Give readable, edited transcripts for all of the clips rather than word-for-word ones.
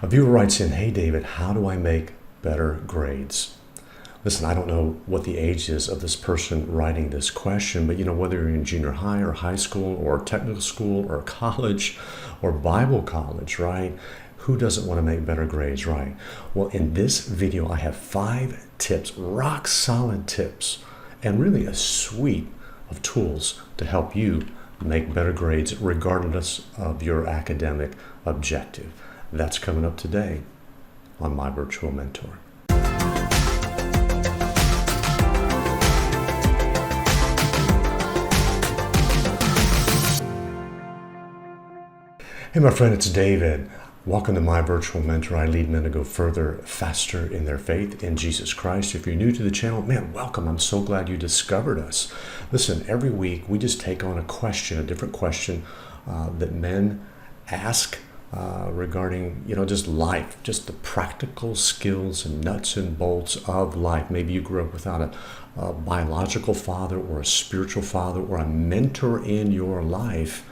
A viewer writes in, "Hey David, how do I make better grades?" Listen, I don't know what the age is of this person writing this question, but whether you're in junior high or high school or technical school or college or Bible college, right? Who doesn't want to make better grades, right? Well, in this video, I have 5 tips, rock solid tips, and really a suite of tools to help you make better grades regardless of your academic objective. That's coming up today on My Virtual Mentor. Hey, my friend, it's David. Welcome to My Virtual Mentor. I lead men to go further, faster in their faith in Jesus Christ. If you're new to the channel, man, welcome. I'm so glad you discovered us. Listen, every week we just take on a question, a different question that men ask regarding, just life, just the practical skills and nuts and bolts of life. Maybe you grew up without a biological father or a spiritual father or a mentor in your life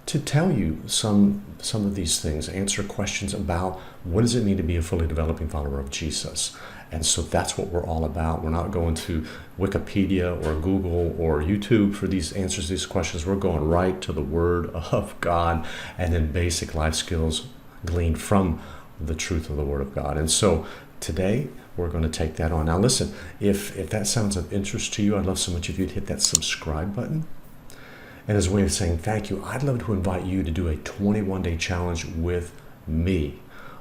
to tell you some of these things, answer questions about what does it mean to be a fully developing follower of Jesus. And so that's what we're all about. We're not going to Wikipedia or Google or YouTube for these answers to these questions. We're going right to the Word of God and then basic life skills gleaned from the truth of the Word of God. And so today we're going to take that on. Now listen, if that sounds of interest to you, I'd love so much if you'd hit that subscribe button. And as a way of saying thank you, I'd love to invite you to do a 21-day challenge with me.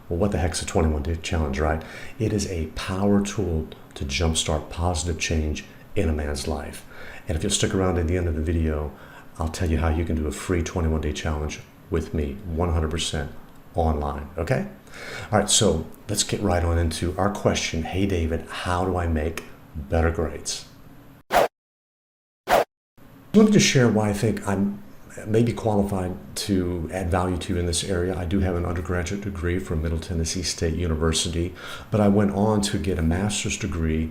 Well, what the heck's a 21-day challenge, right? It is a power tool to jumpstart positive change in a man's life. And if you'll stick around at the end of the video, I'll tell you how you can do a free 21-day challenge with me, 100% online, okay? All right, so let's get right on into our question. Hey, David, how do I make better grades? Let me just share why I think I'm maybe qualified to add value to you in this area. I do have an undergraduate degree from Middle Tennessee State University, but I went on to get a master's degree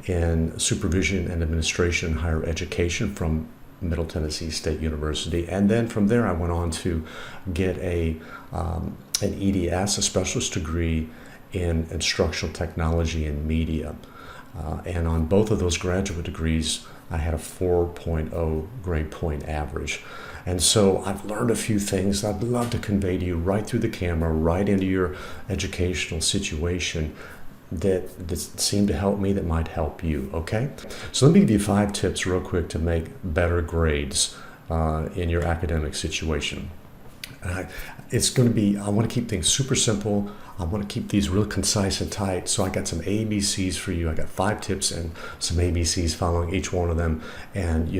in supervision and administration in higher education from Middle Tennessee State University. And then from there, I went on to get an EDS, a specialist degree in instructional technology and media. And on both of those graduate degrees, I had a 4.0 grade point average. And so I've learned a few things I'd love to convey to you right through the camera, right into your educational situation that seem to help me, that might help you, okay? So let me give you 5 tips real quick to make better grades in your academic situation. It's going to be, I want to keep things super simple. I want to keep these real concise and tight. So I got some ABCs for you. I got 5 tips and some ABCs following each one of them. And,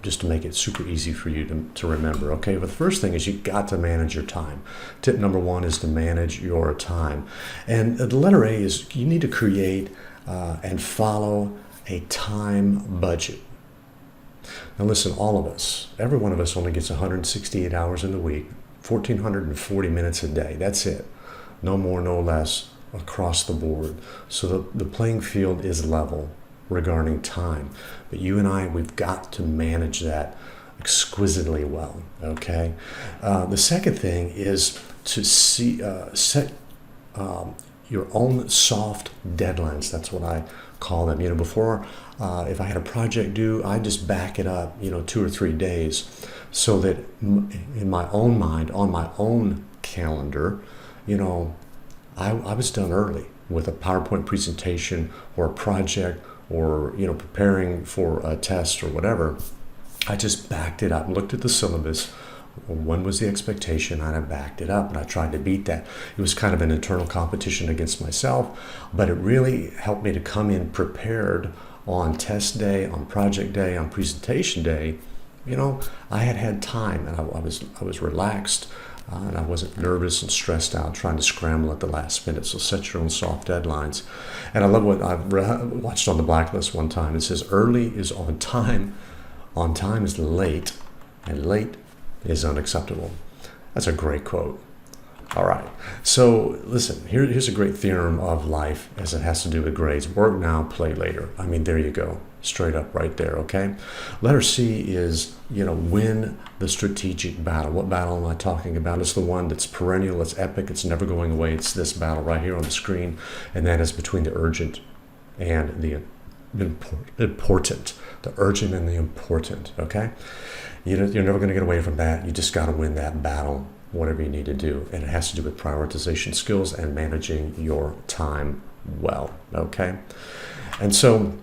just to make it super easy for you to remember. Okay, but the first thing is you got to manage your time. Tip number 1 is to manage your time. And the letter A is you need to create and follow a time budget. Now listen, all of us, every one of us only gets 168 hours in the week, 1,440 minutes a day. That's it. No more, no less across the board. So the playing field is level regarding time. But you and I, we've got to manage that exquisitely well, okay? The second thing is to set your own soft deadlines. That's what I call them. Before, if I had a project due, I just back it up, 2 or 3 days, so that in my own mind, on my own calendar, I was done early with a PowerPoint presentation or a project or, preparing for a test or whatever. I just backed it up, looked at the syllabus. When was the expectation? And I backed it up and I tried to beat that. It was kind of an internal competition against myself, but it really helped me to come in prepared on test day, on project day, on presentation day. I had time and I was relaxed and I wasn't nervous and stressed out trying to scramble at the last minute. So set your own soft deadlines. And I love what I watched on the Blacklist one time. It says early is on time is late, and late is unacceptable. That's a great quote. All right, so listen, here's a great theorem of life as it has to do with grades. Work now, play later. I mean, there you go. straight up right there, okay? Letter C is, win the strategic battle. What battle am I talking about? It's the one that's perennial, it's epic, it's never going away. It's this battle right here on the screen, and that is between the urgent and the important. The urgent and the important, okay? You're never going to get away from that. You just got to win that battle, whatever you need to do. And it has to do with prioritization skills and managing your time well, okay? And so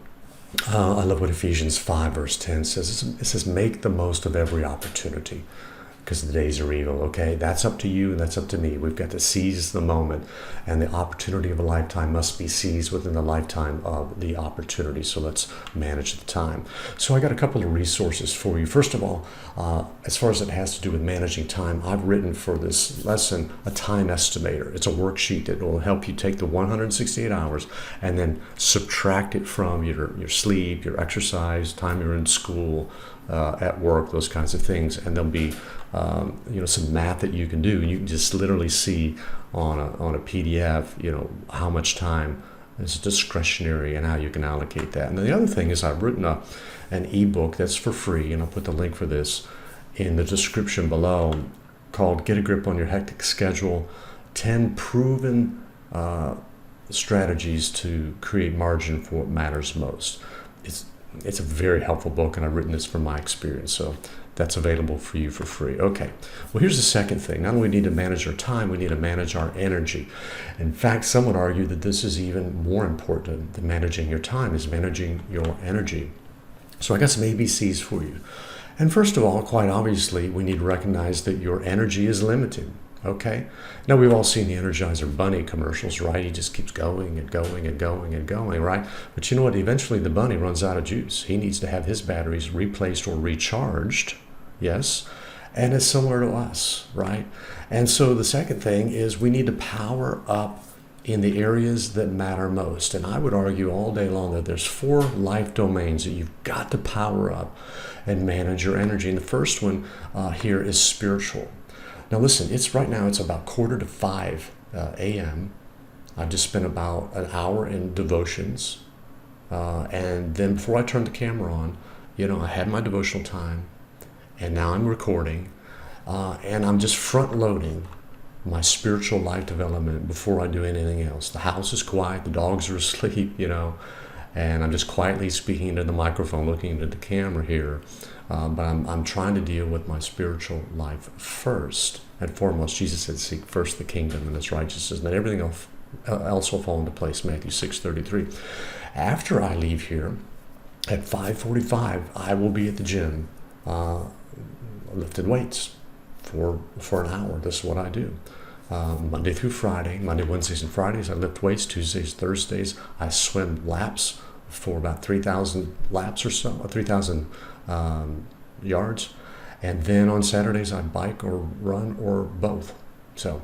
I love what Ephesians 5 verse 10 says. It says, make the most of every opportunity because the days are evil, okay? That's up to you and that's up to me. We've got to seize the moment, and the opportunity of a lifetime must be seized within the lifetime of the opportunity. So let's manage the time. So I got a couple of resources for you. First of all, as far as it has to do with managing time, I've written for this lesson a time estimator. It's a worksheet that will help you take the 168 hours and then subtract it from your sleep, your exercise, time you're in school, at work, those kinds of things, and there'll be some math that you can do. You can just literally see on a PDF, how much time is discretionary and how you can allocate that. And then the other thing is I've written an ebook that's for free, and I'll put the link for this in the description below, called "Get a Grip on Your Hectic Schedule: 10 Proven Strategies to Create Margin for What Matters Most." It's a very helpful book, and I've written this from my experience, so that's available for you for free. Okay, well, here's the second thing. Not only do we need to manage our time, we need to manage our energy. In fact, some would argue that this is even more important than managing your time, is managing your energy. So I got some ABCs for you. And first of all, quite obviously, we need to recognize that your energy is limited. Okay. Now, we've all seen the Energizer Bunny commercials, right? He just keeps going and going and going and going, right? But you know what? Eventually, the bunny runs out of juice. He needs to have his batteries replaced or recharged. Yes. And it's similar to us, right? And so the second thing is we need to power up in the areas that matter most. And I would argue all day long that there's 4 life domains that you've got to power up and manage your energy. And the first one here is spiritual. Now listen, it's about 4:45 a.m. I just spent about an hour in devotions. And then before I turned the camera on, I had my devotional time, and now I'm recording, and I'm just front loading my spiritual life development before I do anything else. The house is quiet, the dogs are asleep, and I'm just quietly speaking into the microphone, looking into the camera here. But I'm trying to deal with my spiritual life first and foremost. Jesus said, seek first the kingdom and its righteousness, and then everything else will fall into place, Matthew 6:33. After I leave here at 5:45, I will be at the gym lifting weights for an hour. This is what I do. Monday through Friday, Monday, Wednesdays, and Fridays, I lift weights. Tuesdays, Thursdays, I swim laps for about 3,000 laps or so, 3,000 yards. And then on Saturdays, I bike or run or both. So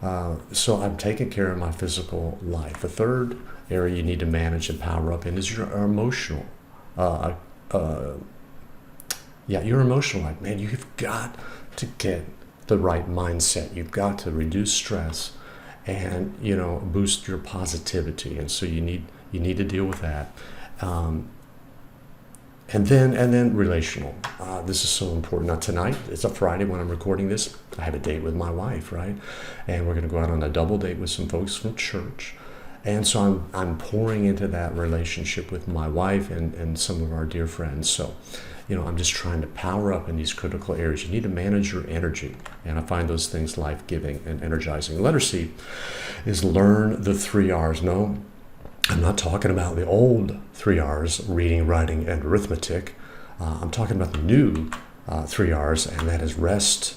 I'm taking care of my physical life. The third area you need to manage and power up in is your emotional. Your emotional life. Man, you've got to get the right mindset. You've got to reduce stress and, boost your positivity. And so you need to deal with that. And then relational. This is so important. Now tonight, it's a Friday when I'm recording this. I have a date with my wife, right? And we're going to go out on a double date with some folks from church. And so I'm pouring into that relationship with my wife and some of our dear friends. So, I'm just trying to power up in these critical areas. You need to manage your energy. And I find those things life-giving and energizing. Letter C is learn the 3 R's. No, I'm not talking about the old 3 R's, reading, writing, and arithmetic. I'm talking about the new 3 R's, and that is rest,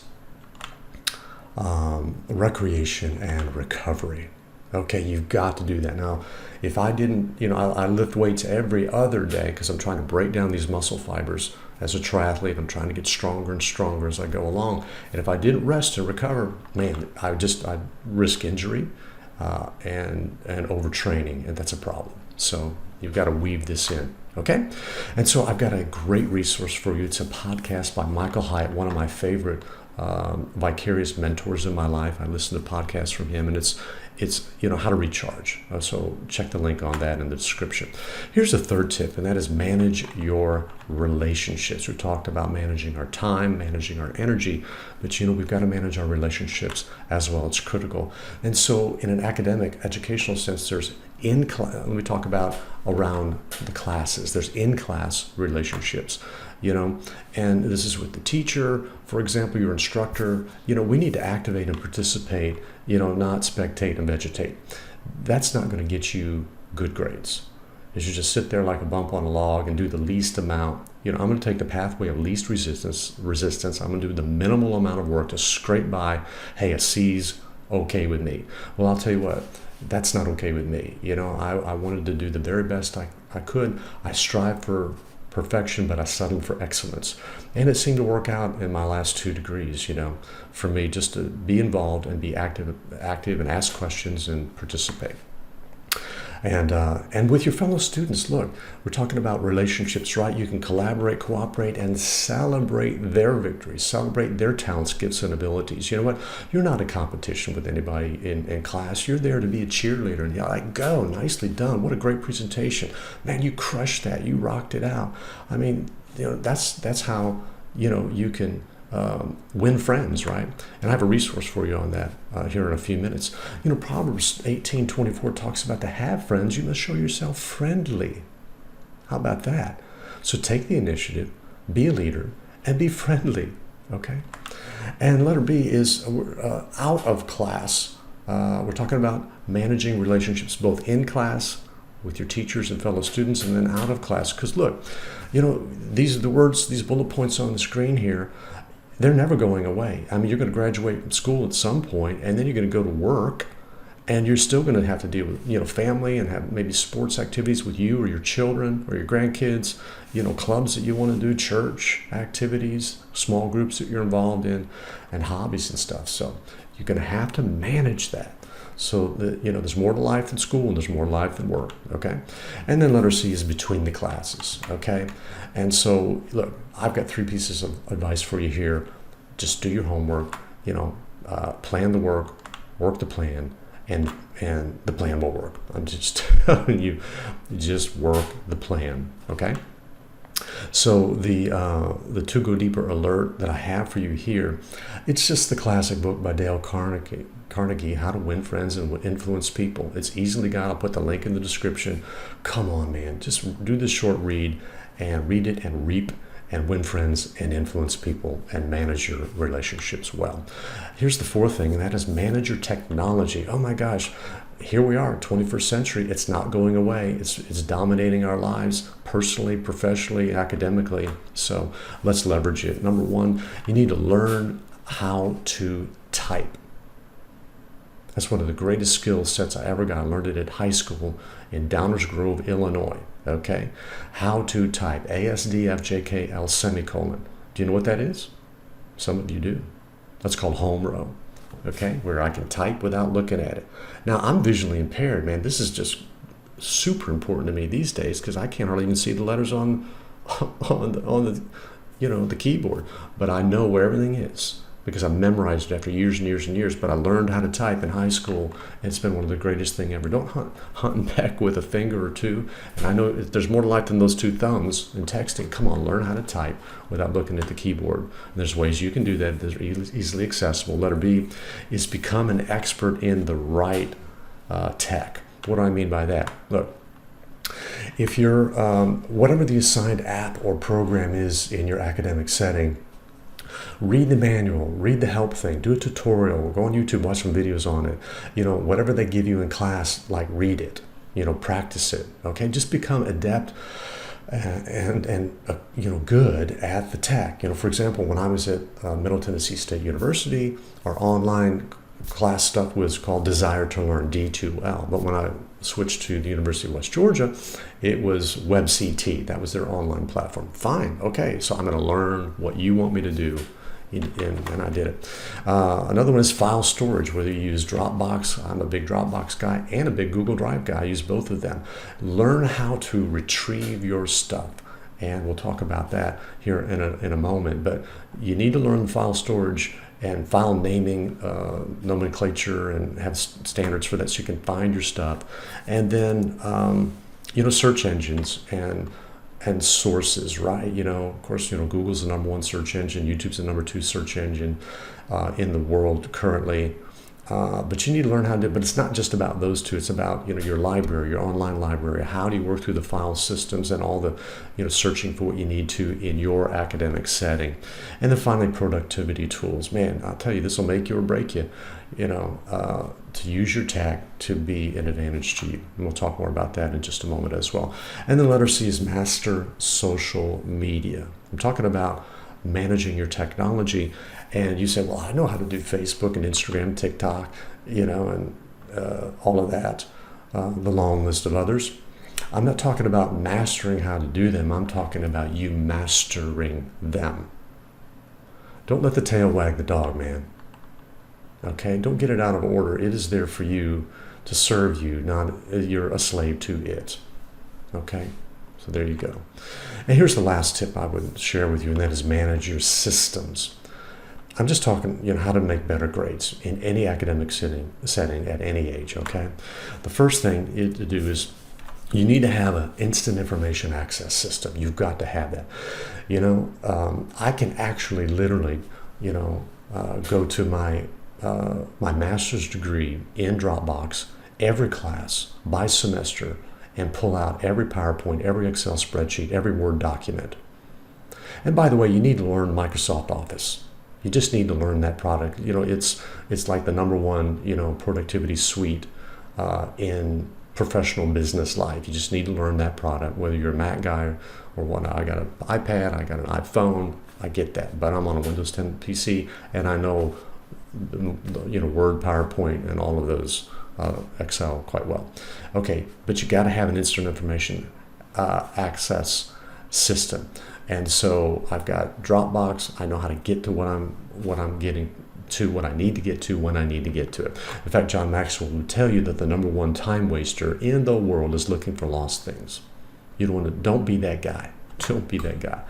recreation, and recovery. Okay, you've got to do that. Now, if I didn't, I lift weights every other day because I'm trying to break down these muscle fibers as a triathlete. I'm trying to get stronger and stronger as I go along. And if I didn't rest and recover, man, I'd risk injury and overtraining, and that's a problem. So you've got to weave this in, okay? And so I've got a great resource for you. It's a podcast by Michael Hyatt, one of my favorite vicarious mentors in my life. I listen to podcasts from him, and it's, how to recharge. So check the link on that in the description. Here's a third tip, and that is manage your relationships. We talked about managing our time, managing our energy, but we've got to manage our relationships as well. It's critical. And so in an academic, educational sense, there's let me talk about around the classes. There's in-class relationships, and this is with the teacher, for example, your instructor. We need to activate and participate, not spectate and vegetate. That's not going to get you good grades. You should just sit there like a bump on a log and do the least amount. I'm going to take the pathway of least resistance. I'm going to do the minimal amount of work to scrape by. Hey, a C's okay with me. Well, I'll tell you what, that's not okay with me. I wanted to do the very best I could. I strive for perfection, but I settled for excellence. And it seemed to work out in my last 2 degrees, for me, just to be involved and be active and ask questions and participate. And with your fellow students, look, we're talking about relationships, right? You can collaborate, cooperate, and celebrate their victories, celebrate their talents, gifts, and abilities. You know what? You're not a competition with anybody in class. You're there to be a cheerleader and yell, like, go, nicely done. What a great presentation. Man, you crushed that. You rocked it out. I mean, that's how, you can win friends, right? And I have a resource for you on that here in a few minutes. Proverbs 18:24 talks about to have friends, you must show yourself friendly. How about that? So take the initiative, be a leader, and be friendly, okay? And letter B is out of class. We're talking about managing relationships both in class with your teachers and fellow students, and then out of class. Because look, these are the words, these bullet points on the screen here. They're never going away. I mean, you're going to graduate from school at some point, and then you're going to go to work, and you're still going to have to deal with, family and have maybe sports activities with you or your children or your grandkids, clubs that you want to do, church activities, small groups that you're involved in, and hobbies and stuff. So you're going to have to manage that. So that, there's more to life than school and there's more to life than work, okay? And then letter C is between the classes, okay? And so, look, I've got 3 pieces of advice for you here. Just do your homework, plan the work the plan, and the plan will work. I'm just telling you, just work the plan, okay? So the To Go Deeper alert that I have for you here, it's just the classic book by Dale Carnegie, How to Win Friends and Influence People. It's easily got. I'll put the link in the description. Come on, man. Just do this short read and read it and reap and win friends and influence people and manage your relationships well. Here's the 4th thing, and that is manage your technology. Oh my gosh. Here we are, 21st century. It's not going away. It's dominating our lives personally, professionally, academically. So let's leverage it. Number 1, you need to learn how to type. That's one of the greatest skill sets I ever got. I learned it at high school in Downers Grove, Illinois. Okay? How to type. ASDFJKL semicolon. Do you know what that is? Some of you do. That's called home row. Okay, where I can type without looking at it. Now, I'm visually impaired, man. This is just super important to me these days because I can't hardly even see the letters on the the keyboard. But I know where everything is because I memorized it after years and years and years. But I learned how to type in high school, and it's been one of the greatest things ever. Don't hunt back with a finger or two. And I know there's more to life than those 2 thumbs in texting. Come on, learn how to type without looking at the keyboard. And there's ways you can do that that are easily accessible. Letter B is become an expert in the right tech. What do I mean by that? Look, if you're, whatever the assigned app or program is in your academic setting, read the manual, read the help thing, do a tutorial, go on YouTube, watch some videos on it. Whatever they give you in class, like read it, practice it, okay? Just become adept and good at the tech. For example, when I was at Middle Tennessee State University, our online class stuff was called Desire to Learn, D2L. But when I switched to the University of West Georgia, it was WebCT. That was their online platform. Fine, okay, so I'm going to learn what you want me to do, and I did it. Another one is file storage, whether you use Dropbox. I'm a big Dropbox guy and a big Google Drive guy. I use both of them. Learn how to retrieve your stuff. And we'll talk about that here in a moment. But you need to learn file storage and file naming nomenclature and have standards for that so you can find your stuff. And then, search engines and sources, right? Of course, Google's the number one search engine, YouTube's the number two search engine in the world currently. But you need to learn how to do it. But it's not just about those two. It's about your library, your online library. How do you work through the file systems and all the searching for what you need to in your academic setting. And then finally, productivity tools. Man, I'll tell you, this will make you or break you. To use your tech to be an advantage to you. And we'll talk more about that in just a moment as well. And then letter C is master social media. I'm talking about managing your technology. And you say, well, I know how to do Facebook and Instagram, TikTok, and all of that, the long list of others. I'm not talking about mastering how to do them. I'm talking about you mastering them. Don't let the tail wag the dog, man. Okay? Don't get it out of order. It is there for you to serve you, not you're a slave to it. Okay? So there you go. And here's the last tip I would share with you, and that is manage your systems. I'm just talking, how to make better grades in any academic setting at any age, okay? The first thing to do is you need to have an instant information access system. You've got to have that. I can actually literally, go to my master's degree in Dropbox every class by semester and pull out every PowerPoint, every Excel spreadsheet, every Word document. And by the way, you need to learn Microsoft Office. You just need to learn that product. It's like the number one, productivity suite in professional business life. You just need to learn that product, whether you're a Mac guy or whatnot. I got an iPad, I got an iPhone, I get that. But I'm on a Windows 10 PC, and I know, Word, PowerPoint, and all of those, Excel quite well. Okay, but you got to have an instant information access system. And so I've got Dropbox. I know how to get to what I'm getting to, what I need to get to, when I need to get to it. In fact, John Maxwell would tell you that the number one time waster in the world is looking for lost things. Don't be that guy. Don't be that guy.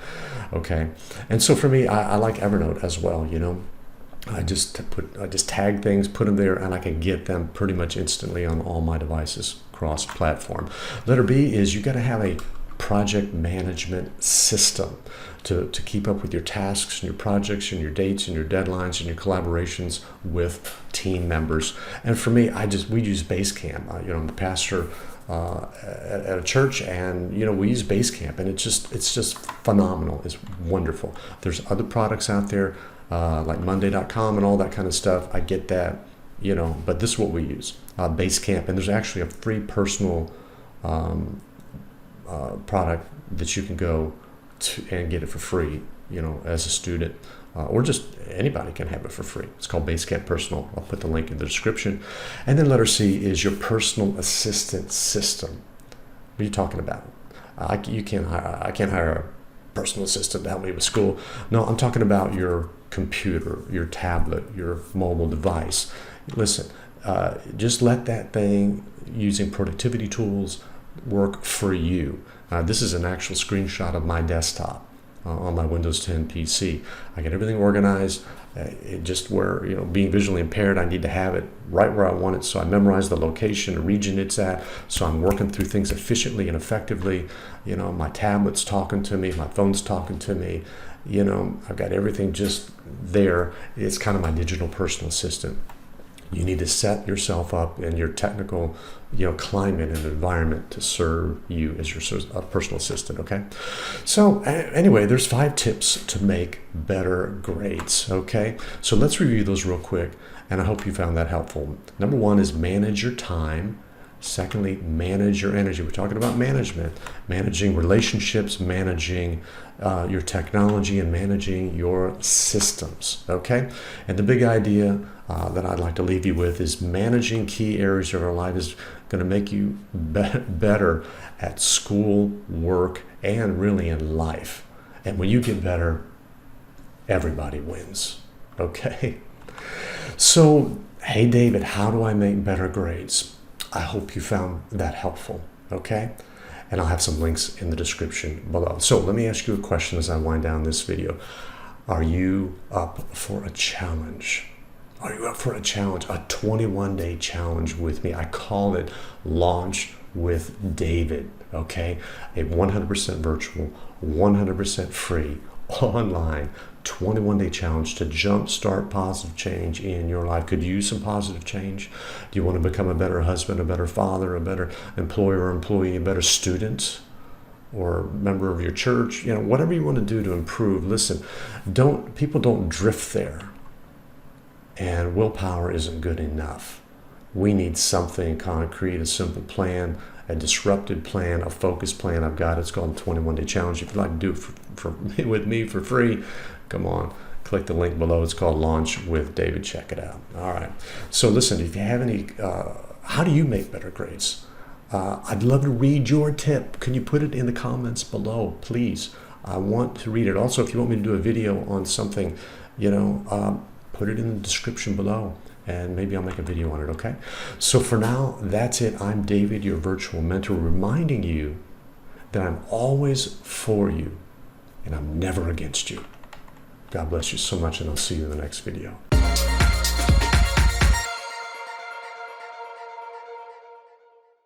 Okay. And so for me, I like Evernote as well. I just tag things, put them there, and I can get them pretty much instantly on all my devices, cross-platform. Letter B is you got to have a project management system to keep up with your tasks and your projects and your dates and your deadlines and your collaborations with team members. And for me, we use Basecamp. I'm the pastor at a church, and we use Basecamp, and it's just phenomenal. It's wonderful. There's other products out there like Monday.com and all that kind of stuff. I get that, but this is what we use, Basecamp, and there's actually a free personal product that you can go to and get it for free, as a student, or just anybody can have it for free. It's called Basecamp Personal. I'll put the link in the description. And then letter C is your personal assistant system. What are you talking about? I can't hire a personal assistant to help me with school. No, I'm talking about your computer, your tablet, your mobile device. Listen, just let that thing, using productivity tools, work for you. This is an actual screenshot of my desktop on my Windows 10 PC. I get everything organized. Just where, being visually impaired, I need to have it right where I want it. So I memorize the location, the region it's at. So I'm working through things efficiently and effectively. My tablet's talking to me, my phone's talking to me. I've got everything just there. It's kind of my digital personal assistant. You need to set yourself up in your technical, climate and environment to serve you as your personal assistant, okay? So anyway, there's 5 tips to make better grades, okay? So let's review those real quick, and I hope you found that helpful. Number 1 is manage your time. Secondly, manage your energy. We're talking about management, managing relationships, managing your technology, and managing your systems, okay? And the big idea that I'd like to leave you with is managing key areas of our life is going to make you better at school, work, and really in life. And when you get better, everybody wins, okay? So, hey David, how do I make better grades? I hope you found that helpful, okay? And I'll have some links in the description below. So let me ask you a question as I wind down this video. Are you up for a challenge? Are you up for a challenge? A 21-day challenge with me. I call it Launch with David, okay? A 100% virtual, 100% free, online, 21-day challenge to jumpstart positive change in your life. Could you use some positive change? Do you want to become a better husband, a better father, a better employer or employee, a better student, or member of your church? You know, whatever you want to do to improve. Listen, people don't drift there. And willpower isn't good enough. We need something concrete, a simple plan, a disrupted plan, a focused plan. I've got it. It's called the 21-Day Challenge. If you'd like to do it with me for free, come on, click the link below. It's called Launch with David. Check it out. All right. So listen, if you have any, how do you make better grades? I'd love to read your tip. Can you put it in the comments below, please? I want to read it. Also, if you want me to do a video on something, put it in the description below, and maybe I'll make a video on it, okay? So for now, that's it. I'm David, your virtual mentor, reminding you that I'm always for you, and I'm never against you. God bless you so much, and I'll see you in the next video.